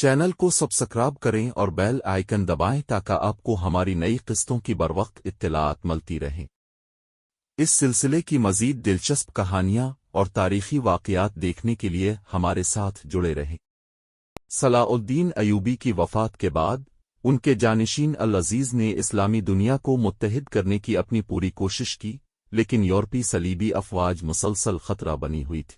Channel کو subscribe کریں اور بیل آئیکن دبائیں تاکہ آپ کو ہماری نئی قسطوں کی بروقت اطلاعات ملتی رہیں۔ اس سلسلے کی مزید دلچسپ کہانیاں اور تاریخی واقعات دیکھنے کے لیے ہمارے ساتھ جڑے رہیں۔ صلاح الدین ایوبی کی وفات کے بعد ان کے جانشین العزیز نے اسلامی دنیا کو متحد کرنے کی اپنی پوری کوشش کی، لیکن یورپی صلیبی افواج مسلسل خطرہ بنی ہوئی تھی۔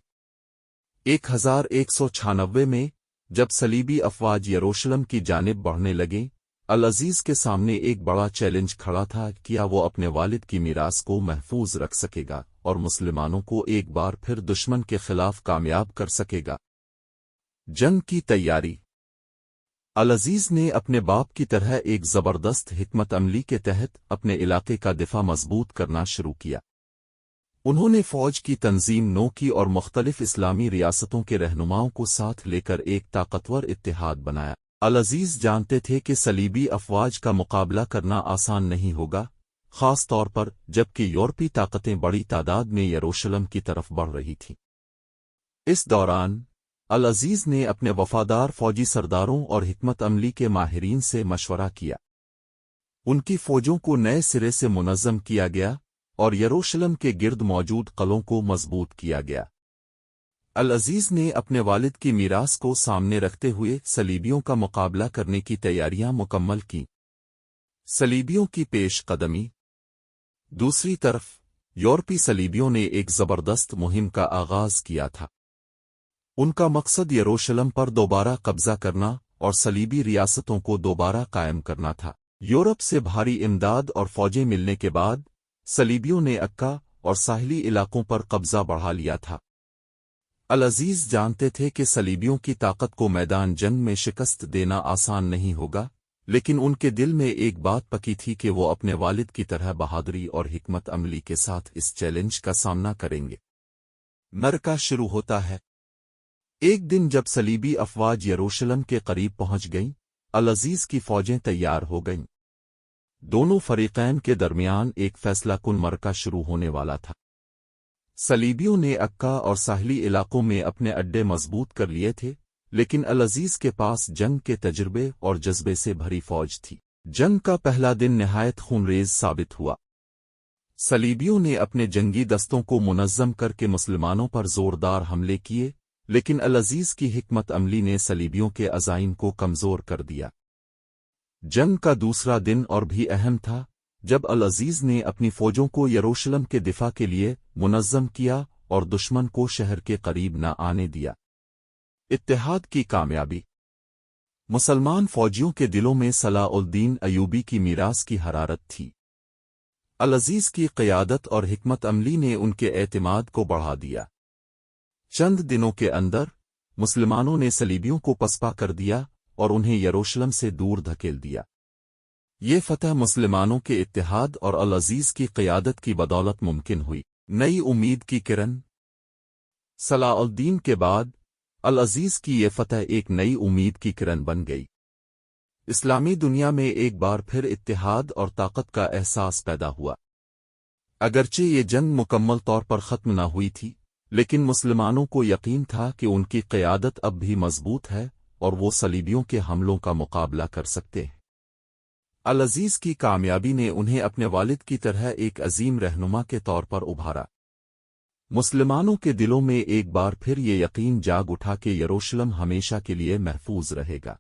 1196 میں جب صلیبی افواج یروشلم کی جانب بڑھنے لگیں، العزیز کے سامنے ایک بڑا چیلنج کھڑا تھا کہ کیا وہ اپنے والد کی میراث کو محفوظ رکھ سکے گا اور مسلمانوں کو ایک بار پھر دشمن کے خلاف کامیاب کر سکے گا۔ جنگ کی تیاری۔ العزیز نے اپنے باپ کی طرح ایک زبردست حکمت عملی کے تحت اپنے علاقے کا دفاع مضبوط کرنا شروع کیا۔ انہوں نے فوج کی تنظیم نو کی اور مختلف اسلامی ریاستوں کے رہنماؤں کو ساتھ لے کر ایک طاقتور اتحاد بنایا۔ العزیز جانتے تھے کہ صلیبی افواج کا مقابلہ کرنا آسان نہیں ہوگا، خاص طور پر جبکہ یورپی طاقتیں بڑی تعداد میں یروشلم کی طرف بڑھ رہی تھیں۔ اس دوران العزیز نے اپنے وفادار فوجی سرداروں اور حکمت عملی کے ماہرین سے مشورہ کیا۔ ان کی فوجوں کو نئے سرے سے منظم کیا گیا اور یروشلم کے گرد موجود قلعوں کو مضبوط کیا گیا۔ العزیز نے اپنے والد کی میراث کو سامنے رکھتے ہوئے صلیبیوں کا مقابلہ کرنے کی تیاریاں مکمل کیں۔ صلیبیوں کی پیش قدمی۔ دوسری طرف یورپی صلیبیوں نے ایک زبردست مہم کا آغاز کیا تھا۔ ان کا مقصد یروشلم پر دوبارہ قبضہ کرنا اور صلیبی ریاستوں کو دوبارہ قائم کرنا تھا۔ یورپ سے بھاری امداد اور فوجیں ملنے کے بعد صلیبیوں نے عکا اور ساحلی علاقوں پر قبضہ بڑھا لیا تھا۔ العزیز جانتے تھے کہ صلیبیوں کی طاقت کو میدان جنگ میں شکست دینا آسان نہیں ہوگا، لیکن ان کے دل میں ایک بات پکی تھی کہ وہ اپنے والد کی طرح بہادری اور حکمت عملی کے ساتھ اس چیلنج کا سامنا کریں گے۔ معرکہ شروع ہوتا ہے۔ ایک دن جب صلیبی افواج یروشلم کے قریب پہنچ گئیں، العزیز کی فوجیں تیار ہو گئیں۔ دونوں فریقین کے درمیان ایک فیصلہ کن معرکہ شروع ہونے والا تھا۔ صلیبیوں نے عکا اور ساحلی علاقوں میں اپنے اڈے مضبوط کر لیے تھے، لیکن العزیز کے پاس جنگ کے تجربے اور جذبے سے بھری فوج تھی۔ جنگ کا پہلا دن نہایت خونریز ثابت ہوا۔ صلیبیوں نے اپنے جنگی دستوں کو منظم کر کے مسلمانوں پر زوردار حملے کیے، لیکن العزیز کی حکمت عملی نے صلیبیوں کے عزائم کو کمزور کر دیا۔ جنگ کا دوسرا دن اور بھی اہم تھا، جب العزیز نے اپنی فوجوں کو یروشلم کے دفاع کے لیے منظم کیا اور دشمن کو شہر کے قریب نہ آنے دیا۔ اتحاد کی کامیابی۔ مسلمان فوجیوں کے دلوں میں صلاح الدین ایوبی کی میراث کی حرارت تھی۔ العزیز کی قیادت اور حکمت عملی نے ان کے اعتماد کو بڑھا دیا۔ چند دنوں کے اندر مسلمانوں نے صلیبیوں کو پسپا کر دیا اور انہیں یروشلم سے دور دھکیل دیا۔ یہ فتح مسلمانوں کے اتحاد اور العزیز کی قیادت کی بدولت ممکن ہوئی۔ نئی امید کی کرن۔ صلاح الدین کے بعد العزیز کی یہ فتح ایک نئی امید کی کرن بن گئی۔ اسلامی دنیا میں ایک بار پھر اتحاد اور طاقت کا احساس پیدا ہوا۔ اگرچہ یہ جنگ مکمل طور پر ختم نہ ہوئی تھی، لیکن مسلمانوں کو یقین تھا کہ ان کی قیادت اب بھی مضبوط ہے اور وہ صلیبیوں کے حملوں کا مقابلہ کر سکتے ہیں۔ العزیز کی کامیابی نے انہیں اپنے والد کی طرح ایک عظیم رہنما کے طور پر ابھارا۔ مسلمانوں کے دلوں میں ایک بار پھر یہ یقین جاگ اٹھا کہ یروشلم ہمیشہ کے لیے محفوظ رہے گا۔